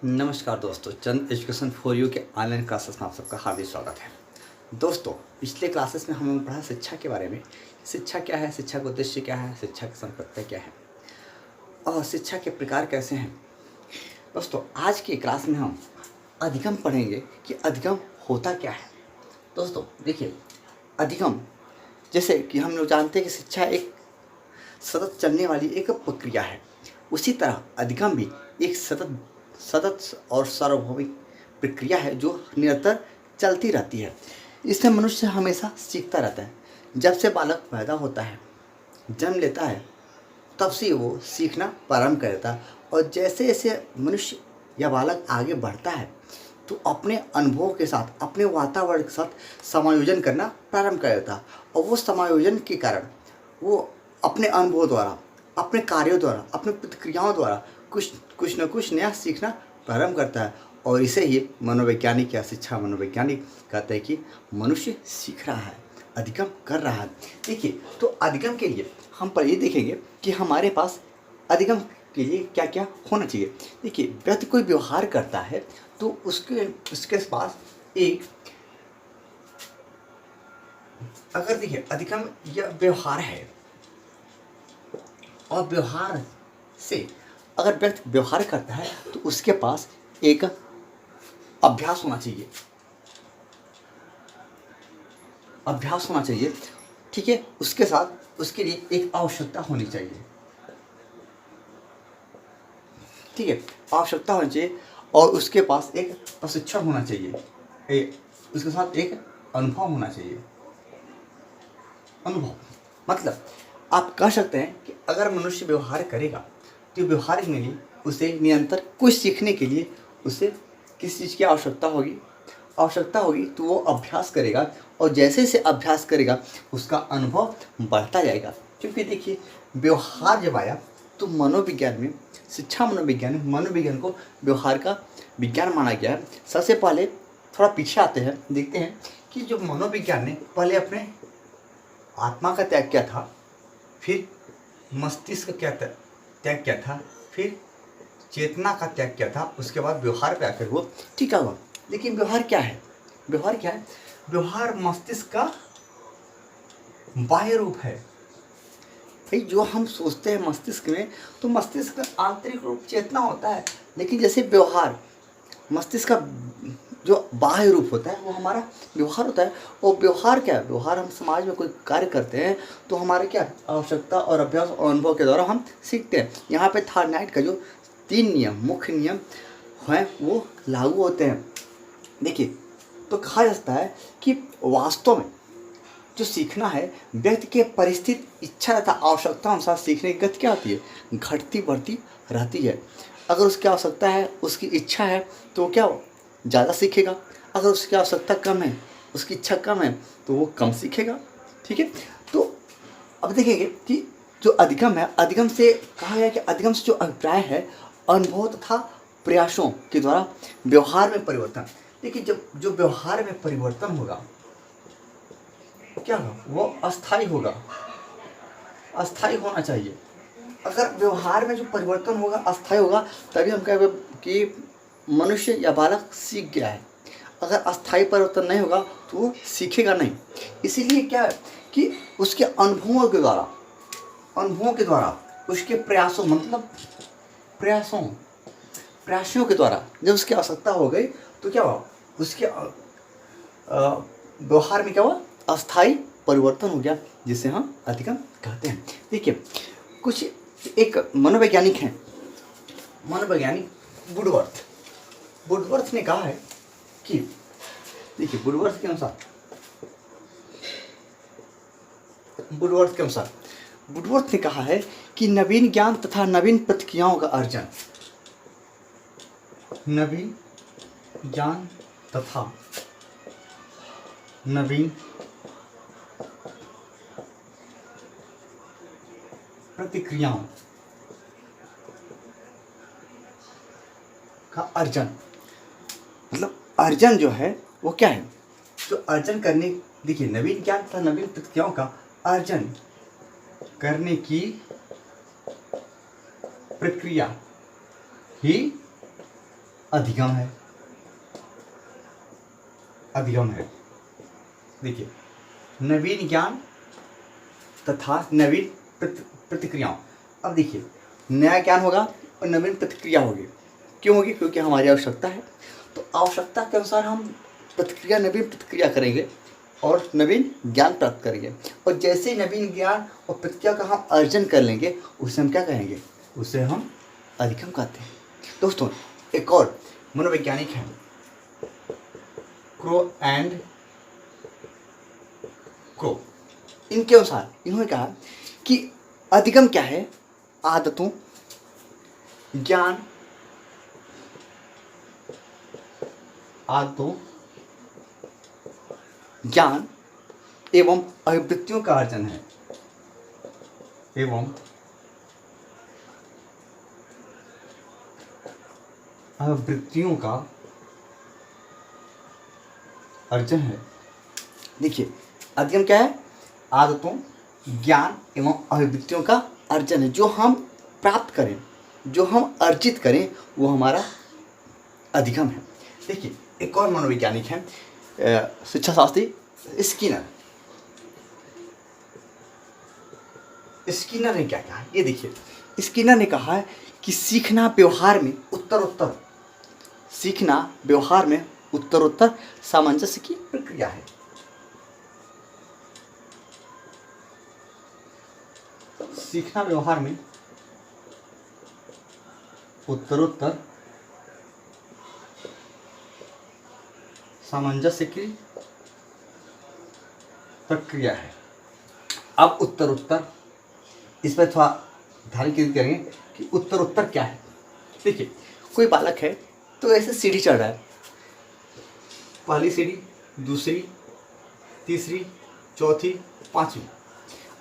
नमस्कार दोस्तों, चंद education for you के ऑनलाइन क्लासेस में आप सबका हार्दिक स्वागत है। दोस्तों, पिछले क्लासेस में हमने पढ़ा शिक्षा के बारे में। शिक्षा क्या है, शिक्षा का उद्देश्य क्या है, शिक्षा की संपत्ति क्या है और शिक्षा के प्रकार कैसे हैं। दोस्तों, आज की क्लास में हम अधिगम पढ़ेंगे कि अधिगम होता क्या है। दोस्तों देखिए, अधिगम जैसे कि हम लोग जानते हैं कि शिक्षा एक सतत चलने वाली एक प्रक्रिया है, उसी तरह अधिगम भी एक सतत और सार्वभौमिक प्रक्रिया है जो निरंतर चलती रहती है। इससे मनुष्य हमेशा सीखता रहता है। जब से बालक पैदा होता है, जन्म लेता है, तब से वो सीखना प्रारंभ कर देता है और जैसे जैसे मनुष्य या बालक आगे बढ़ता है तो अपने अनुभव के साथ, अपने वातावरण के साथ समायोजन करना प्रारंभ कर देता है और वो समायोजन के कारण वो अपने अनुभव द्वारा, अपने कार्यों द्वारा, अपने प्रतिक्रियाओं द्वारा कुछ न कुछ नया सीखना प्रारंभ करता है। और इसे ही मनोवैज्ञानिक या शिक्षा मनोवैज्ञानिक कहते हैं कि मनुष्य सीख रहा है, अधिगम कर रहा है। देखिए, तो अधिगम के लिए हम पर ये देखेंगे कि हमारे पास अधिगम के लिए क्या क्या होना चाहिए। देखिए, व्यक्ति कोई व्यवहार करता है तो उसके पास एक, अगर देखिए अधिगम यह व्यवहार है और व्यवहार से अगर व्यक्ति व्यवहार करता है तो उसके पास एक अभ्यास होना चाहिए, अभ्यास होना चाहिए, ठीक है। उसके साथ उसके लिए एक आवश्यकता होनी चाहिए, ठीक है, आवश्यकता होनी चाहिए और उसके पास एक प्रशिक्षण होना चाहिए, उसके साथ एक अनुभव होना चाहिए। अनुभव मतलब आप कह सकते हैं कि अगर मनुष्य व्यवहार करेगा तो व्यवहार के लिए उसे निरंतर कुछ सीखने के लिए उसे किस चीज़ की आवश्यकता होगी तो वो अभ्यास करेगा और जैसे जैसे अभ्यास करेगा उसका अनुभव बढ़ता जाएगा। क्योंकि देखिए, व्यवहार जब आया तो मनोविज्ञान में, शिक्षा मनोविज्ञान में मनोविज्ञान को व्यवहार का विज्ञान माना गया है। सबसे पहले थोड़ा पीछे आते हैं, देखते हैं कि जो मनोविज्ञान ने पहले अपने आत्मा का त्याग किया था, फिर मस्तिष्क का त्याग किया था, फिर चेतना का त्याग किया था, उसके बाद व्यवहार पे आकर वो टिका हुआ। लेकिन व्यवहार क्या है? व्यवहार क्या है? व्यवहार मस्तिष्क का बाह्य रूप है। भाई, जो हम सोचते हैं मस्तिष्क में, तो मस्तिष्क का आंतरिक रूप चेतना होता है, लेकिन जैसे व्यवहार मस्तिष्क का जो बाह्य रूप होता है वो हमारा व्यवहार होता है। और व्यवहार क्या है? व्यवहार हम समाज में कोई कार्य करते हैं तो हमारे क्या आवश्यकता और अभ्यास और अनुभव के द्वारा हम सीखते हैं। यहाँ पे थार्नाइट का जो 3 नियम, मुख्य नियम हैं, वो लागू होते हैं। देखिए, तो कहा जाता है कि वास्तव में जो सीखना है, व्यक्ति के परिस्थिति, इच्छा तथा आवश्यकता अनुसार सीखने की गति क्या होती है? घटती बढ़ती रहती है। अगर उसकी आवश्यकता है, उसकी इच्छा है, तो क्या ज़्यादा सीखेगा। अगर उसकी आवश्यकता कम है, उसकी इच्छा कम है, तो वो कम सीखेगा, ठीक है। तो अब देखेंगे कि जो अधिगम है, अधिगम से कहा गया कि अधिगम से जो अभिप्राय है, अनुभव तथा प्रयासों के द्वारा व्यवहार में परिवर्तन। देखिए, जब जो व्यवहार में परिवर्तन होगा, क्या होगा? वो अस्थायी होगा, अस्थायी होना चाहिए। अगर व्यवहार में जो परिवर्तन होगा अस्थायी होगा, तभी हम कहेंगे कि मनुष्य या बालक सीख गया है। अगर अस्थायी परिवर्तन नहीं होगा तो वो सीखेगा नहीं। इसीलिए क्या है कि उसके अनुभवों के द्वारा उसके प्रयासों, मतलब प्रयासों के द्वारा जब उसकी आवश्यकता हो गई तो क्या हुआ? उसके व्यवहार में क्या हुआ? अस्थायी परिवर्तन हो गया, जिसे हम अधिगम कहते हैं। देखिए, कुछ एक मनोवैज्ञानिक हैं, मनोवैज्ञानिक वुडवर्थ ने कहा है कि, देखिए, वुडवर्थ के अनुसार वुडवर्थ ने कहा है कि नवीन ज्ञान तथा नवीन प्रतिक्रियाओं का अर्जन, नवीन ज्ञान तथा नवीन प्रतिक्रियाओं का अर्जन, मतलब अर्जन जो है वो क्या है? जो अर्जन करने, देखिए, नवीन ज्ञान तथा नवीन प्रतिक्रियाओं का अर्जन करने की प्रक्रिया ही अधिगम है, अधिगम है। देखिए, नवीन ज्ञान तथा नवीन प्रतिक्रियाओं। अब देखिए, नया ज्ञान होगा और नवीन प्रतिक्रिया होगी। क्यों होगी? क्योंकि हमारी आवश्यकता है। तो आवश्यकता के अनुसार हम प्रतिक्रिया, नवीन प्रतिक्रिया करेंगे और नवीन ज्ञान प्राप्त करेंगे। और जैसे ही नवीन ज्ञान और प्रतिक्रिया का हम अर्जन कर लेंगे, उसे हम क्या कहेंगे? उसे हम अधिगम कहते हैं। दोस्तों, एक और मनोवैज्ञानिक है, क्रो एंड क्रो। इनके अनुसार इन्होंने कहा कि अधिगम क्या है? आदतों, ज्ञान, आदतों, ज्ञान एवं अभिवृत्तियों का अर्जन है, एवं अभिवृत्तियों का अर्जन है। देखिए, अधिगम क्या है? आदतों, ज्ञान एवं अभिवृत्तियों का अर्जन है। जो हम प्राप्त करें, जो हम अर्जित करें, वो हमारा अधिगम है। देखिए, एक और मनोवैज्ञानिक है, शिक्षा शास्त्री स्किनर। स्किनर ने क्या कहा? ये देखिए, स्किनर ने कहा है कि सीखना व्यवहार में उत्तरोत्तर, सीखना व्यवहार में उत्तरोत्तर सामंजस्य की प्रक्रिया है। सीखना व्यवहार में उत्तरोत्तर सामंजस्य की प्रक्रिया है। अब उत्तरोत्तर, इस पर थोड़ा ध्यान केंद्रित करेंगे कि उत्तरोत्तर क्या है। देखिए, कोई बालक है तो ऐसे सीढ़ी चढ़ रहा है, पहली सीढ़ी, दूसरी, तीसरी, चौथी, पांचवी।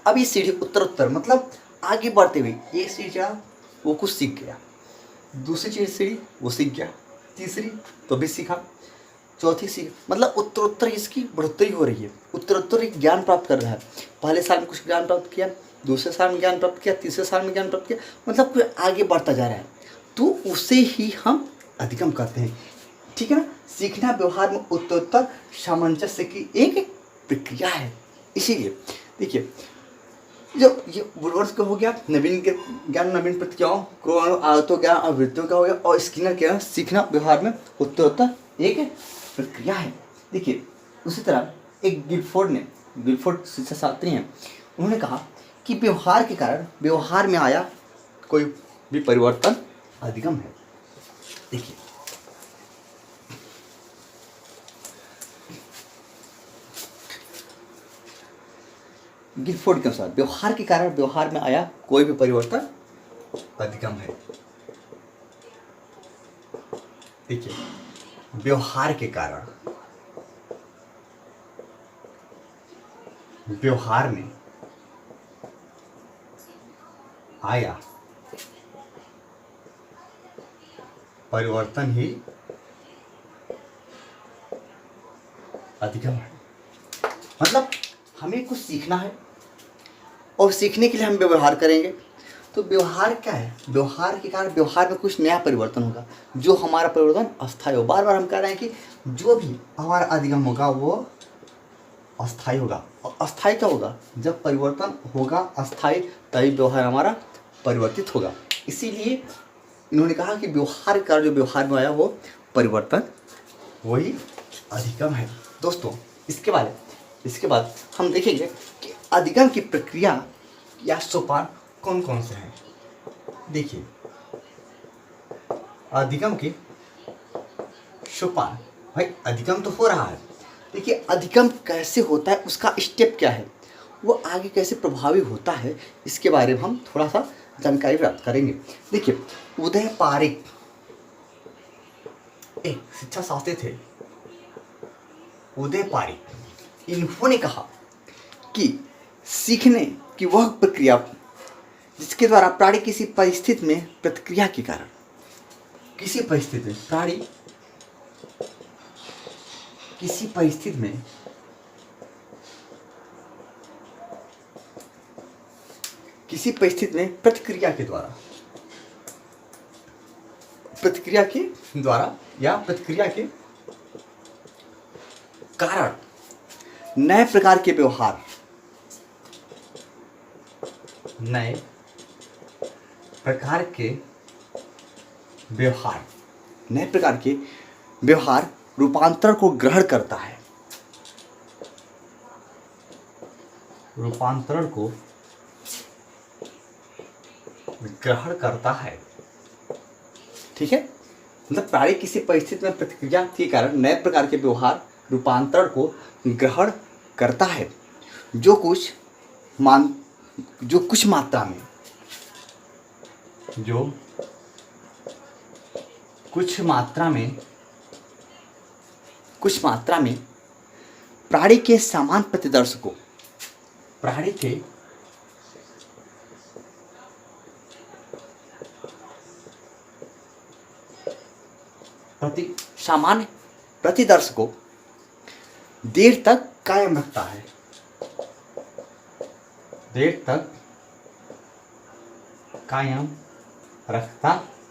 अब ये सीढ़ी उत्तरोत्तर मतलब आगे बढ़ते हुए, एक सीढ़ी चढ़ा, वो कुछ सीख गया, दूसरी सीढ़ी वो सीख गया, तीसरी तो भी सीखा, चौथी सीख, मतलब उत्तरोत्तर इसकी बढ़ोतरी हो रही है। उत्तरोत्तर एक ज्ञान प्राप्त कर रहा है। पहले साल में कुछ ज्ञान प्राप्त किया, दूसरे साल में ज्ञान प्राप्त किया, तीसरे साल में ज्ञान प्राप्त किया, मतलब कोई आगे बढ़ता जा रहा है, तो उसे ही हम अधिगम कहते हैं। ठीक है ना? सीखना व्यवहार में उत्तरोत्तर सामंजस्य की एक प्रक्रिया है। इसीलिए देखिए, जो ये वुडवर्ड्स का हो गया नवीन के ज्ञान, नवीन प्रतिक्रियाओं, क्रो आदतों ज्ञान, अभिवृत्तियों का हो गया, और स्किनर के सीखना व्यवहार में उत्तरोत्तर एक प्रक्रिया है। देखिए, उसी तरह एक गिलफोर्ड शिक्षा शास्त्री हैं, उन्होंने कहा कि व्यवहार के कारण व्यवहार में आया कोई भी परिवर्तन अधिगम है। देखिए, गिलफोर्ड के अनुसार व्यवहार के कारण व्यवहार में आया कोई भी परिवर्तन अधिगम है। देखिए, व्यवहार के कारण व्यवहार में आया परिवर्तन ही अधिगम है। मतलब हमें कुछ सीखना है और सीखने के लिए हम व्यवहार करेंगे, तो व्यवहार क्या है? व्यवहार के कारण व्यवहार में कुछ नया परिवर्तन होगा, जो हमारा परिवर्तन अस्थायी हो। बार बार हम कह रहे हैं कि जो भी हमारा अधिगम होगा वो अस्थायी होगा। और अस्थायी क्या होगा? जब परिवर्तन होगा अस्थायी, तभी व्यवहार हमारा परिवर्तित होगा। इसीलिए इन्होंने कहा कि व्यवहार का जो व्यवहार में आया वो परिवर्तन वही अधिगम है। दोस्तों, इसके बाद हम देखेंगे कि अधिगम की प्रक्रिया या सोपान कौन कौन से हैं। देखिए, अधिगम के सोपान, भाई अधिगम तो हो रहा है, देखिए अधिगम कैसे होता है, उसका स्टेप क्या है, वो आगे कैसे प्रभावी होता है, इसके बारे में हम थोड़ा सा जानकारी प्राप्त करेंगे। देखिए, उदय पारिक एक शिक्षा शास्त्री थे, उदय पारिक। इन्होंने कहा कि सीखने की वह प्रक्रिया जिसके द्वारा प्राणी किसी परिस्थिति में प्रतिक्रिया के कारण, किसी परिस्थिति में प्राणी किसी परिस्थिति में प्रतिक्रिया के द्वारा प्रतिक्रिया के द्वारा या प्रतिक्रिया के कारण नए प्रकार के व्यवहार, नए प्रकार के व्यवहार, नए प्रकार के व्यवहार रूपांतरण को ग्रहण करता है, रूपांतरण को ग्रहण करता है। ठीक है, मतलब प्राणी किसी परिस्थिति में प्रतिक्रिया के कारण नए प्रकार के व्यवहार रूपांतरण को ग्रहण करता है, जो कुछ मात्रा में, जो कुछ मात्रा में प्राणी के समान प्रतिदर्श को, प्राणी के सामान्य प्रतिदर्श को देर तक कायम रखता है, देर तक कायम रखता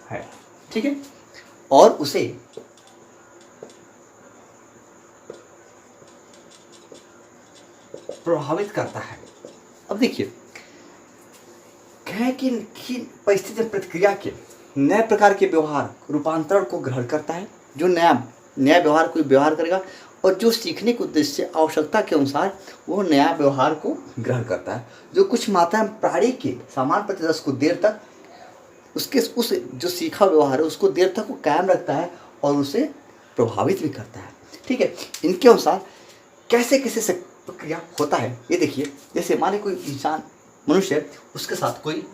है। ठीक है, और उसे प्रभावित करता है। अब देखिए, कहें कि परिस्थिति प्रतिक्रिया के नए प्रकार के व्यवहार रूपांतरण को ग्रहण करता है, जो नया व्यवहार कोई व्यवहार करेगा और जो सीखने के उद्देश्य से आवश्यकता के अनुसार वो नया व्यवहार को ग्रहण करता है, जो कुछ मात्रा में प्राणी के समान प्रतिदर्श को देर तक उस जो सीखा व्यवहार है उसको देर तक वो कायम रखता है और उसे प्रभावित भी करता है। ठीक है, इनके अनुसार कैसे कैसे प्रक्रिया होता है ये देखिए। जैसे माने कोई इंसान, मनुष्य है, उसके साथ कोई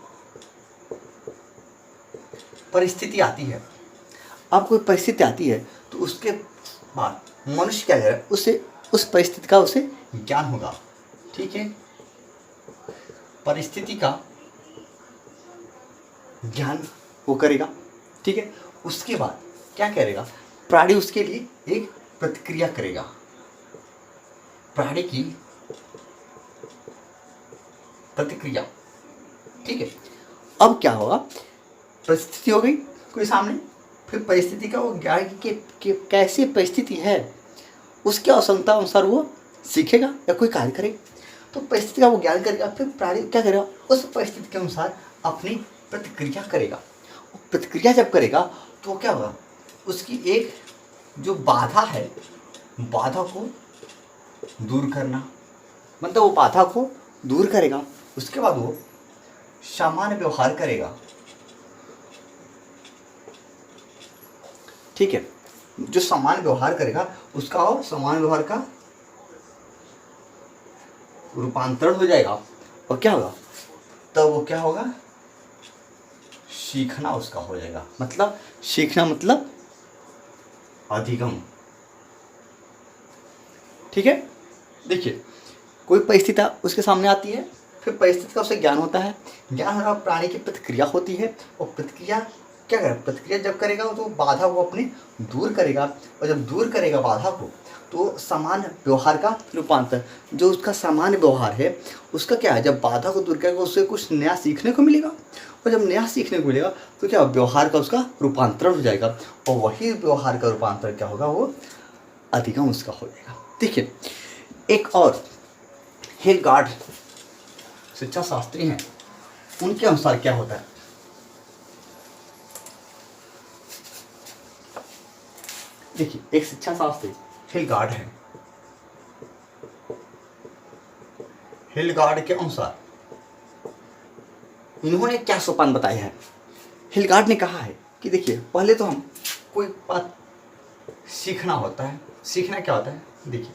परिस्थिति आती है। अब कोई परिस्थिति आती है तो उसके बाद मनुष्य क्या है, उसे उस परिस्थिति का उसे ज्ञान होगा। ठीक है, परिस्थिति का ज्ञान वो करेगा। ठीक है, उसके बाद क्या करेगा, प्राणी उसके लिए एक प्रतिक्रिया करेगा। प्राणी की प्रतिक्रिया। ठीक है, अब क्या होगा, परिस्थिति हो गई कोई सामने, फिर परिस्थिति का वो ज्ञान की कैसी परिस्थिति है उसकी आवश्यकता अनुसार वो सीखेगा या कोई कार्य करेगा। तो परिस्थिति का वो ज्ञान करेगा, फिर प्राणी क्या करेगा, उस परिस्थिति के अनुसार अपनी प्रतिक्रिया करेगा। प्रतिक्रिया जब करेगा तो क्या होगा, उसकी एक जो बाधा है, बाधा को दूर करना, मतलब वो बाधा को दूर करेगा। उसके बाद वो सामान्य व्यवहार करेगा। ठीक है, जो सामान्य व्यवहार करेगा उसका और सामान्य व्यवहार का रूपांतरण हो जाएगा और क्या होगा, तब वो क्या होगा, सीखना उसका हो जाएगा। मतलब सीखना मतलब अधिगम। ठीक है, देखिए कोई परिस्थिति उसके सामने आती है, फिर परिस्थिति का उसे ज्ञान होता है, ज्ञान होने पर प्राणी की प्रतिक्रिया होती है और प्रतिक्रिया क्या करेगा, प्रतिक्रिया जब करेगा तो बाधा को अपने दूर करेगा और जब दूर करेगा बाधा को तो सामान्य व्यवहार का रूपांतर, जो उसका सामान्य व्यवहार है उसका क्या है, जब बाधा को दूर करेगा उससे कुछ नया सीखने को मिलेगा और जब नया सीखने को मिलेगा तो क्या व्यवहार का उसका रूपांतरण हो जाएगा और वही व्यवहार का रूपांतरण क्या होगा, वो अधिगम उसका हो जाएगा। देखिए एक और हिलगार्ड शिक्षा शास्त्री हैं, उनके अनुसार क्या होता है, देखिए एक शिक्षा शास्त्री हिलगार्ड है। हिलगार्ड के अनुसार इन्होंने क्या सोपान बताया है। हिलगार्ड ने कहा है कि देखिए पहले तो हम कोई बात सीखना होता है। सीखना क्या होता है, देखिए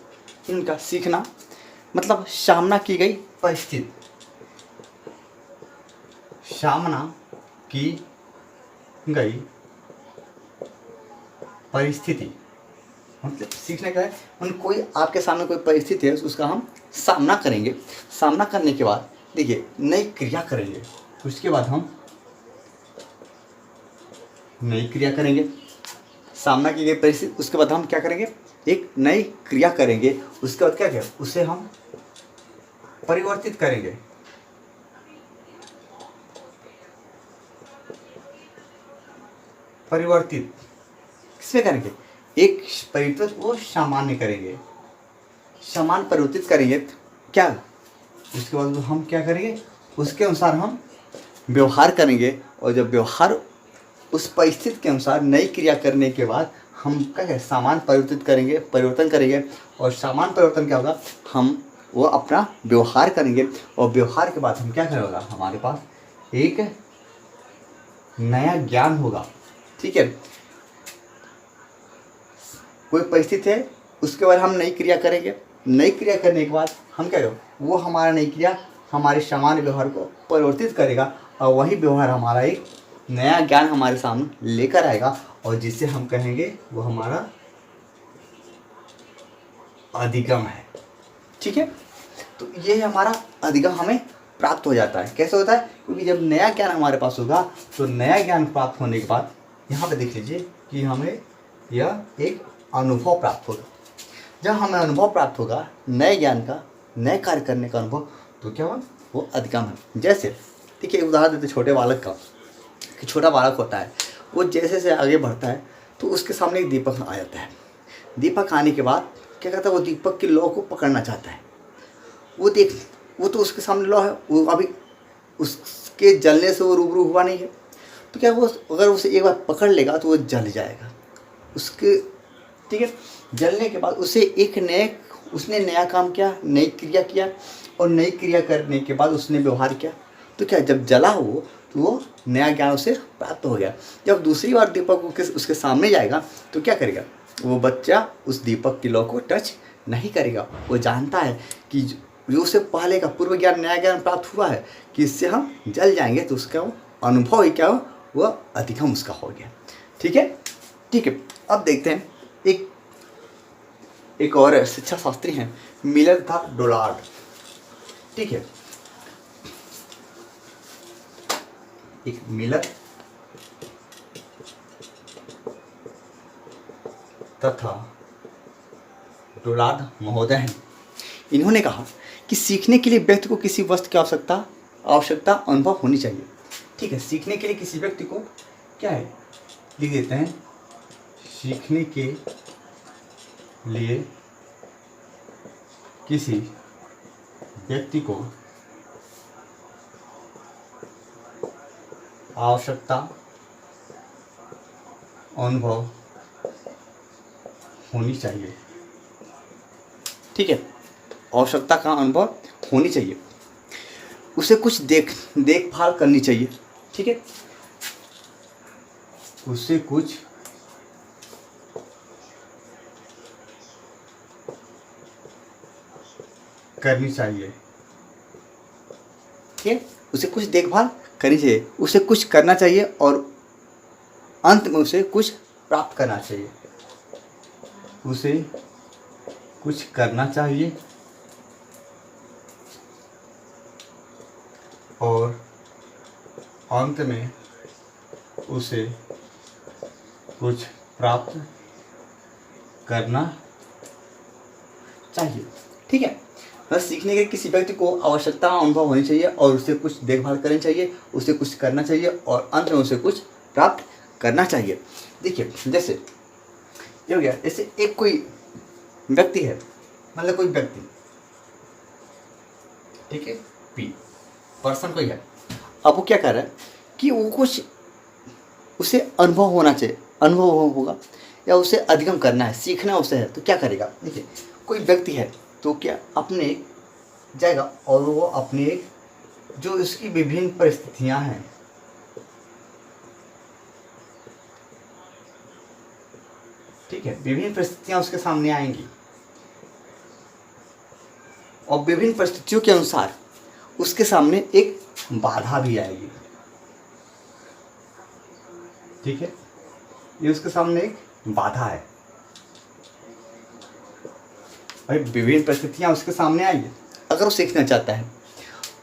इनका सीखना मतलब सामना की गई परिस्थिति, सामना की गई परिस्थिति मतलब सीखने का है, कोई आपके सामने कोई परिस्थिति है उसका हम सामना करेंगे। सामना करने के बाद देखिए नई क्रिया करेंगे, उसके बाद हम नई क्रिया करेंगे। सामना की गई परिस्थिति, उसके बाद हम क्या करेंगे, एक नई क्रिया करेंगे। उसके बाद क्या करें, उसे हम परिवर्तित करेंगे। परिवर्तित किसमें करेंगे, एक परिवर्तित वो सामान्य करेंगे, सामान्य परिवर्तित करेंगे क्या, उसके बाद हम क्या करेंगे, उसके अनुसार हम व्यवहार करेंगे। और जब व्यवहार उस परिस्थिति के अनुसार नई क्रिया करने के बाद हम क्या करें, सामान परिवर्तित करेंगे, परिवर्तन करेंगे। और सामान परिवर्तन क्या होगा, हम वो अपना व्यवहार करेंगे। और व्यवहार के बाद हम क्या करेंगे, हमारे पास एक नया ज्ञान होगा। ठीक है, कोई परिस्थिति है उसके बाद हम नई क्रिया करेंगे, नई क्रिया करने के बाद हम क्या करेंगे, वो हमारा नई क्रिया हमारे सामान्य व्यवहार को परिवर्तित करेगा। और वही व्यवहार हमारा एक नया ज्ञान हमारे सामने लेकर आएगा, और जिसे हम कहेंगे वो हमारा अधिगम है। ठीक है, तो ये हमारा अधिगम हमें प्राप्त हो जाता है। कैसे होता है, क्योंकि जब नया ज्ञान हमारे पास होगा तो नया ज्ञान प्राप्त होने के बाद यहाँ पे देख लीजिए कि हमें यह एक अनुभव प्राप्त होगा। जब हमें अनुभव प्राप्त होगा नए ज्ञान का, नए कार्य करने का अनुभव, तो क्या हुआ, वो अधिगम है। जैसे ठीक है, उदाहरण देते छोटे बालक का, कि छोटा बालक होता है, वो जैसे जैसे आगे बढ़ता है तो उसके सामने एक दीपक आ जाता है। दीपक आने के बाद क्या करता है, वो दीपक की लौ को पकड़ना चाहता है। वो तो उसके सामने लौ है, वो अभी उसके जलने से वो रूबरू हुआ नहीं है, तो क्या वो अगर उसे एक बार पकड़ लेगा तो वो जल जाएगा उसके। ठीक है, जलने के बाद उसने नया काम किया, नई क्रिया किया, और नई क्रिया करने के बाद उसने व्यवहार किया, तो क्या जब जला हो तो वो नया ज्ञान उसे प्राप्त हो गया। जब दूसरी बार दीपक उसके सामने जाएगा तो क्या करेगा, वो बच्चा उस दीपक की लौ को टच नहीं करेगा। वो जानता है कि जो उसे पहले का पूर्व ज्ञान, नया ज्ञान प्राप्त हुआ है कि इससे हम जल जाएंगे, तो उसका वो अनुभव ही क्या हो, वह अधिगम उसका हो गया। ठीक है, ठीक है। अब देखते हैं एक और शिक्षा शास्त्री हैं, मिलर था डोलार्ड। ठीक है, एक मिलर तथा डोलार्ड महोदय हैं। इन्होंने कहा कि सीखने के लिए व्यक्ति को किसी वस्तु की आवश्यकता अनुभव होनी चाहिए। ठीक है, सीखने के लिए किसी व्यक्ति को क्या है, लिख देते हैं, सीखने के लिए किसी व्यक्ति को आवश्यकता अनुभव होनी चाहिए। ठीक है, आवश्यकता का अनुभव होनी चाहिए, उसे कुछ देखभाल करनी चाहिए। ठीक है, उसे कुछ करनी चाहिए। ठीक है, उसे कुछ देखभाल करनी चाहिए, उसे कुछ करना चाहिए, और अंत में उसे कुछ प्राप्त करना चाहिए। उसे कुछ करना चाहिए और अंत में उसे कुछ प्राप्त करना चाहिए। ठीक है, बस सीखने के किसी व्यक्ति को आवश्यकता अनुभव होनी चाहिए और उसे कुछ देखभाल करनी चाहिए, उसे कुछ करना चाहिए, और अंत में उसे कुछ प्राप्त करना चाहिए। देखिए, जैसे ये हो गया, जैसे एक कोई व्यक्ति है, मतलब कोई व्यक्ति, ठीक है, पी पर्सन कोई है, अब वो क्या कर रहा है कि वो कुछ उसे अनुभव होना चाहिए, अनुभव होगा या उसे अधिगम करना है, सीखना उसे है, तो क्या करेगा। देखिए, कोई व्यक्ति है तो क्या अपने जाएगा और वो अपने जो उसकी विभिन्न परिस्थितियां हैं, ठीक है, विभिन्न परिस्थितियां उसके सामने आएंगी और विभिन्न परिस्थितियों के अनुसार उसके सामने एक बाधा भी आएगी। ठीक है, ये उसके सामने एक बाधा है भाई, विभिन्न परिस्थितियां उसके सामने आएंगी। अगर वो सीखना चाहता है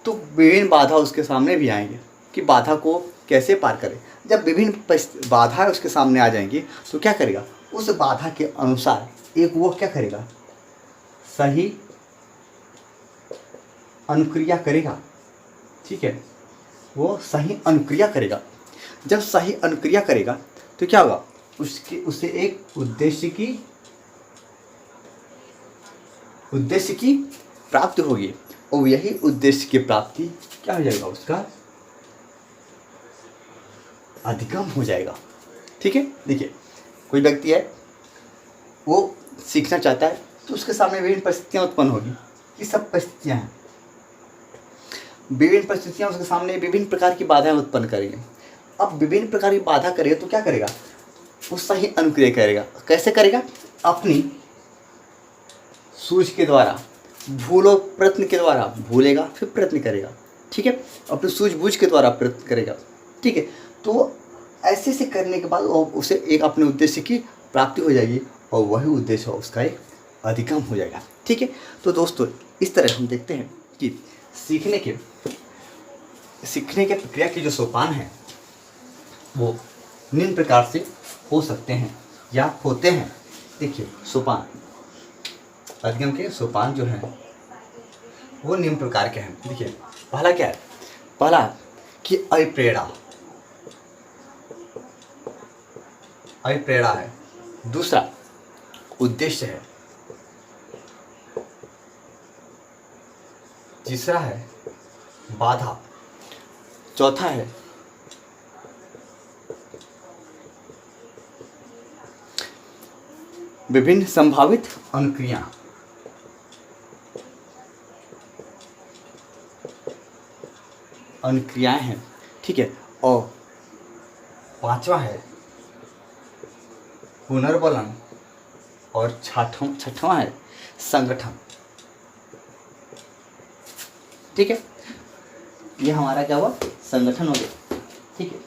तो विभिन्न बाधा उसके सामने भी आएंगे कि बाधा को कैसे पार करें। जब विभिन्न बाधाएं उसके सामने आ जाएंगी तो क्या करेगा, उस बाधा के अनुसार एक वो क्या करेगा, सही अनुक्रिया करेगा। ठीक है, वो सही अनुक्रिया करेगा। जब सही अनुक्रिया करेगा तो क्या होगा, उससे एक उद्देश्य की प्राप्ति होगी, और यही उद्देश्य की प्राप्ति क्या हो जाएगा, उसका अधिगम हो जाएगा। ठीक है, देखिए कोई व्यक्ति है, वो सीखना चाहता है, तो उसके सामने विभिन्न परिस्थितियां उत्पन्न होगी। ये सब परिस्थितियां हैं, विभिन्न परिस्थितियां उसके सामने विभिन्न प्रकार की बाधाएं उत्पन्न करेंगे। अब विभिन्न प्रकार की बाधा करेगा तो क्या करेगा, वो सही अनुक्रिया करेगा। कैसे करेगा, अपनी सूझ के द्वारा, भूलो प्रयत्न के द्वारा भूलेगा, फिर प्रयत्न करेगा। ठीक है, अपनी सूझबूझ के द्वारा प्रयत्न करेगा। ठीक है, तो ऐसे से करने के बाद उसे एक अपने उद्देश्य की प्राप्ति हो जाएगी, और वही उद्देश्य उसका एक अधिगम हो जाएगा। ठीक है, तो दोस्तों इस तरह हम देखते हैं कि सीखने के प्रक्रिया के जो सोपान हैं वो निम्न प्रकार से हो सकते हैं या होते हैं। देखिए सोपान, अधिगम के सोपान जो हैं वो निम्न प्रकार के हैं। देखिए पहला क्या है, पहला कि अभिप्रेरणा है। दूसरा उद्देश्य है। तीसरा है बाधा। चौथा है विभिन्न संभावित अनुक्रियाएं हैं। ठीक है, और पांचवा है पुनर्बलन, और छठवां है संगठन। ठीक है, ये हमारा क्या हुआ, संगठन हो गया। ठीक है,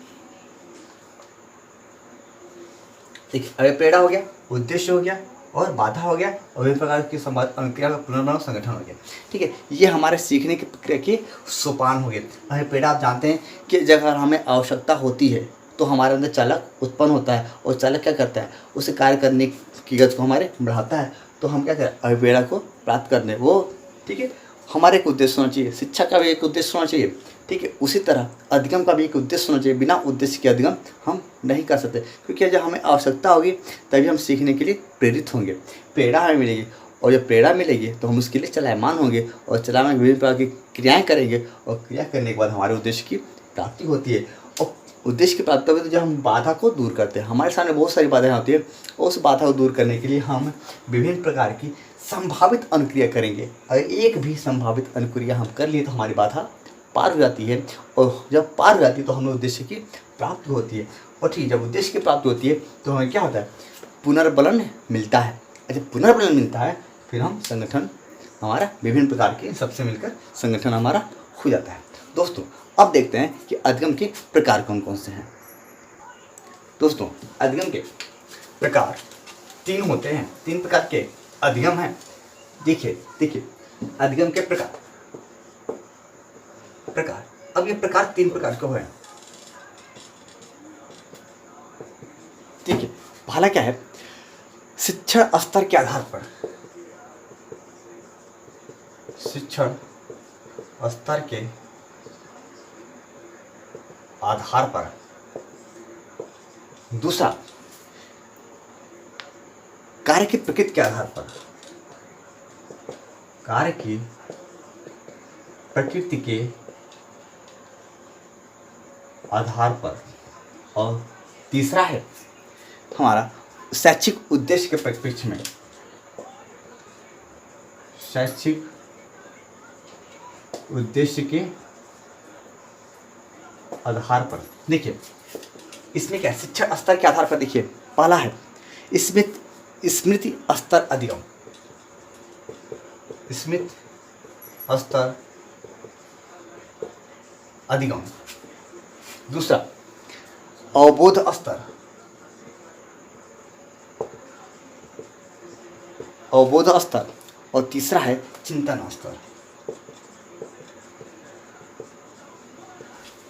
देखिए अभिप्रेरणा हो गया, उद्देश्य हो गया, और बाधा हो गया, और विभिन्न प्रकार की संवाद अनुक्रिया का पुनर्बलन संगठन हो गया। ठीक है, ये हमारे सीखने की प्रक्रिया के सोपान हो गए। अभिप्रेरणा आप जानते हैं कि जब हमें आवश्यकता होती है तो हमारे अंदर चालक उत्पन्न होता है, और चालक क्या करता है, उसे कार्य करने की गति को हमारे बढ़ाता है। तो हम क्या करें, अभिप्रेरणा को प्राप्त करने वो। ठीक है, हमारे एक उद्देश्य होना चाहिए, शिक्षा का भी एक उद्देश्य होना चाहिए। ठीक है, उसी तरह अधिगम का भी एक उद्देश्य होना चाहिए। बिना उद्देश्य के अधिगम हम नहीं कर सकते, क्योंकि जब हमें आवश्यकता होगी तभी हम सीखने के लिए प्रेरित होंगे, प्रेरणा हमें मिलेगी, और जब प्रेरणा मिलेगी तो हम उसके लिए चलायमान होंगे, और चलायमान विभिन्न प्रकार की क्रियाएँ करेंगे, और क्रिया करने के बाद हमारे उद्देश्य की प्राप्ति होती है। और उद्देश्य की प्राप्ति होती है तो जब हम बाधा को दूर करते हैं, हमारे सामने बहुत सारी बाधाएं होती है, उस बाधा को दूर करने के लिए हम विभिन्न प्रकार की संभावित अनुक्रिया करेंगे। अगर एक भी संभावित अनुक्रिया हम कर लिए तो हमारी बाधा पार हो जाती है, और जब पार हो जाती है तो हमें उद्देश्य की प्राप्ति होती है। और ठीक, जब उद्देश्य की प्राप्ति होती है तो हमें क्या होता है, पुनर्बलन मिलता है। जब पुनर्बलन मिलता है फिर हम संगठन, हमारा विभिन्न प्रकार के सबसे मिलकर संगठन हमारा हो जाता है। दोस्तों अब देखते हैं कि अधिगम के प्रकार कौन कौन से हैं। दोस्तों अधिगम के प्रकार 3 होते हैं, 3 प्रकार के अधिगम हैं। देखिए अधिगम के प्रकार। अब ये प्रकार 3 प्रकार के हैं। ठीक है, पहला क्या है, शिक्षण स्तर के आधार पर। शिक्षण स्तर के आधार पर। दूसरा कार्य की प्रकृति के आधार पर। कार्य की प्रकृति के आधार पर। और तीसरा है हमारा शैक्षिक उद्देश्य के परिप्रेक्ष्य में। शैक्षिक उद्देश्य के आधार पर। देखिए इसमें क्या, शिक्षा स्तर के आधार पर। देखिए पहला है स्मृति स्तर अधिगम। स्मृति स्तर अधिगम। दूसरा अवबोध स्तर। अवबोध स्तर। और तीसरा है चिंतन स्तर।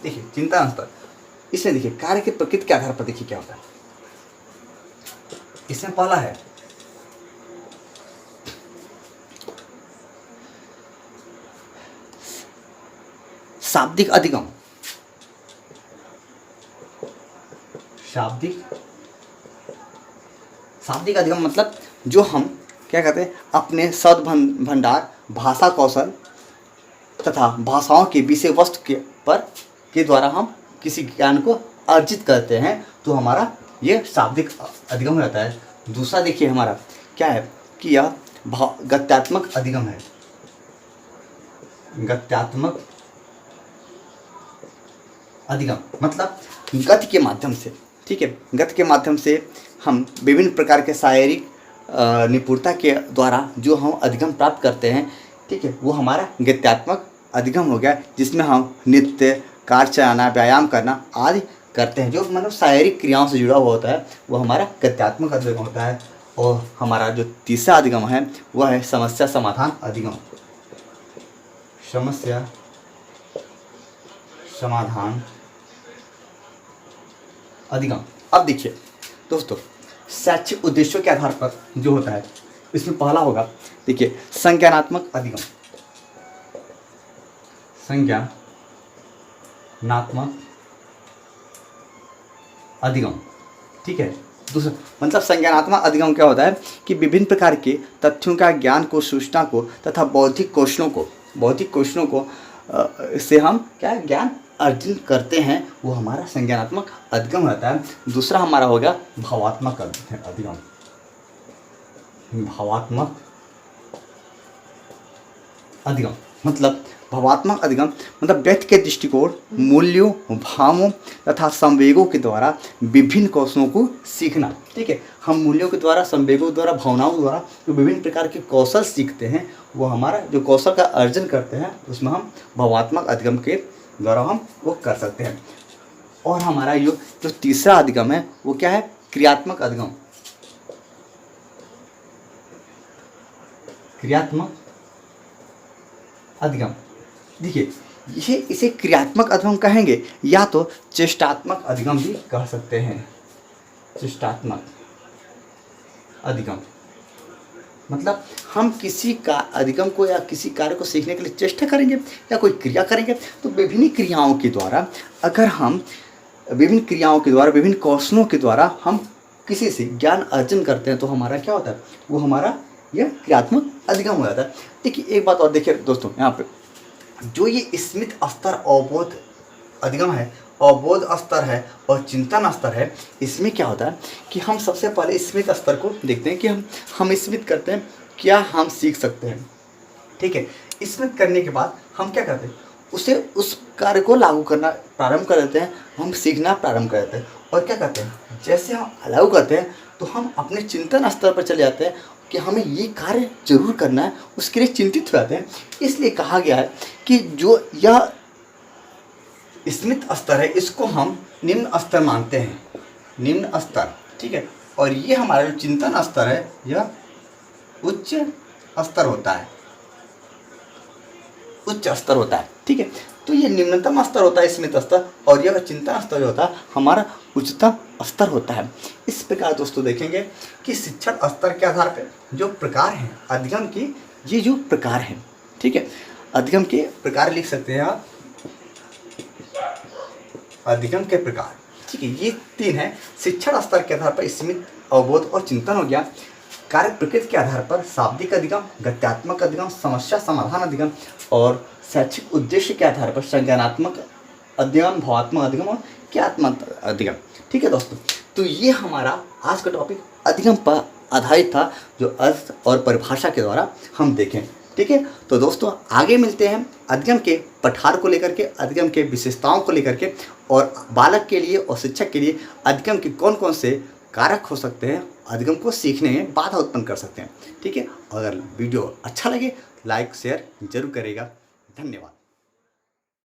देखिए चिंतन स्तर, इसमें देखिए कार्य की प्रकृति के आधार पर देखिए क्या होता है। इसमें पहला है शाब्दिक अधिगम। शाब्दिक शाब्दिक अधिगम मतलब जो हम क्या कहते हैं, अपने शब्द भंडार, भाषा कौशल तथा भाषाओं के विषय वस्तु के द्वारा हम किसी ज्ञान को अर्जित करते हैं, तो हमारा ये शाब्दिक अधिगम रहता है। दूसरा देखिए हमारा क्या है कि यह गत्यात्मक अधिगम है। गत्यात्मक अधिगम मतलब गति के माध्यम से, ठीक है, गति के माध्यम से हम विभिन्न प्रकार के शारीरिक निपुणता के द्वारा जो हम अधिगम प्राप्त करते हैं, ठीक है, वो हमारा गत्यात्मक अधिगम हो गया, जिसमें हम नृत्य, कार चलाना, व्यायाम करना आदि करते हैं। जो मतलब शारीरिक क्रियाओं से जुड़ा हुआ होता है वो हमारा गत्यात्मक अधिगम होता है। और हमारा जो तीसरा अधिगम है वह है समस्या समाधान अधिगम। समस्या समाधान अधिगम। अब देखिए दोस्तों, शैक्षिक उद्देश्यों के आधार पर जो होता है, इसमें पहला होगा देखिए संज्ञानात्मक अधिगम। संज्ञानात्मक अधिगम, ठीक है। दूसरा मतलब संज्ञानात्मक अधिगम क्या होता है कि विभिन्न प्रकार के तथ्यों का ज्ञान को, सूचना को तथा बौद्धिक कौशलों को से हम क्या ज्ञान अर्जन करते हैं, वो हमारा संज्ञानात्मक अधिगम रहता है। दूसरा हमारा हो गया भावात्मक अधिगम। भावात्मक अधिगम मतलब भावात्मक अधिगम मतलब व्यक्ति के दृष्टिकोण, मूल्यों, भावों तथा संवेगों के द्वारा विभिन्न कौशलों को सीखना, ठीक है। हम मूल्यों के द्वारा, संवेगों के द्वारा, भावनाओं द्वारा जो विभिन्न प्रकार के कौशल सीखते हैं, वो हमारा जो कौशल का अर्जन करते हैं, उसमें हम भावात्मक अधिगम के द्वारा हम वो कर सकते हैं। और हमारा जो तीसरा अधिगम है वो क्या है, क्रियात्मक अधिगम। क्रियात्मक अधिगम देखिए, इसे क्रियात्मक अधिगम कहेंगे या तो चेष्टात्मक अधिगम भी कह सकते हैं। चेष्टात्मक अधिगम मतलब हम किसी का अधिगम को या किसी कार्य को सीखने के लिए चेष्टा करेंगे या कोई क्रिया करेंगे, तो विभिन्न क्रियाओं के द्वारा, अगर हम विभिन्न क्रियाओं के द्वारा, विभिन्न कौशलों के द्वारा हम किसी से ज्ञान अर्जन करते हैं, तो हमारा क्या होता है, वो हमारा यह क्रियात्मक अधिगम हो जाता है। देखिए एक बात और देखिए दोस्तों, यहाँ पे जो ये स्मित स्तर अवबोध अधिगम है, अवबोध स्तर है और चिंतन स्तर है, इसमें क्या होता है कि हम सबसे पहले स्मित स्तर को देखते हैं कि हम स्मित करते हैं, क्या हम सीख सकते हैं, ठीक है। स्मित करने के बाद हम क्या करते हैं, उस कार्य को लागू करना प्रारंभ कर देते हैं, हम सीखना प्रारंभ कर देते हैं। और क्या करते हैं, जैसे हम लागू करते हैं तो हम अपने चिंतन स्तर पर चले जाते हैं कि हमें ये कार्य जरूर करना है, उसके लिए चिंतित हो जाते हैं। इसलिए कहा गया है कि जो यह स्मित स्तर है, इसको हम निम्न स्तर मानते हैं, निम्न स्तर, ठीक है। और ये हमारा जो चिंतन स्तर है, यह उच्च स्तर होता है, उच्च स्तर होता है, ठीक है। तो ये निम्नतम स्तर होता है स्मित स्तर, और यह चिंतन स्तर जो होता है हमारा उच्चतम स्तर होता है। इस प्रकार दोस्तों देखेंगे कि शिक्षण स्तर के आधार पर जो प्रकार हैं अधिगम की, ये जो प्रकार हैं, ठीक है, अधिगम के प्रकार लिख सकते हैं आप, अधिगम के प्रकार, ठीक है। ये तीन है, शिक्षण स्तर के आधार पर स्मित, अवबोध और चिंतन हो गया। कार्य प्रकृति के आधार पर शाब्दिक अधिगम, गत्यात्मक अधिगम, समस्या समाधान अधिगम, और शैक्षिक उद्देश्य के आधार पर संज्ञानात्मक अधिगम, भावात्मक अधिगम और क्रियात्मक अधिगम, ठीक है दोस्तों। तो ये हमारा आज का टॉपिक अधिगम पर आधारित था, जो अर्थ और परिभाषा के द्वारा हम देखें, ठीक है। तो दोस्तों आगे मिलते हैं अधिगम के पठार को लेकर के, अधिगम के विशेषताओं को लेकर के, और बालक के लिए और शिक्षक के लिए अधिगम के कौन कौन से कारक हो सकते हैं, अधिगम को सीखने में बाधा उत्पन्न कर सकते हैं, ठीक है। अगर वीडियो अच्छा लगे लाइक शेयर जरूर करेगा। धन्यवाद।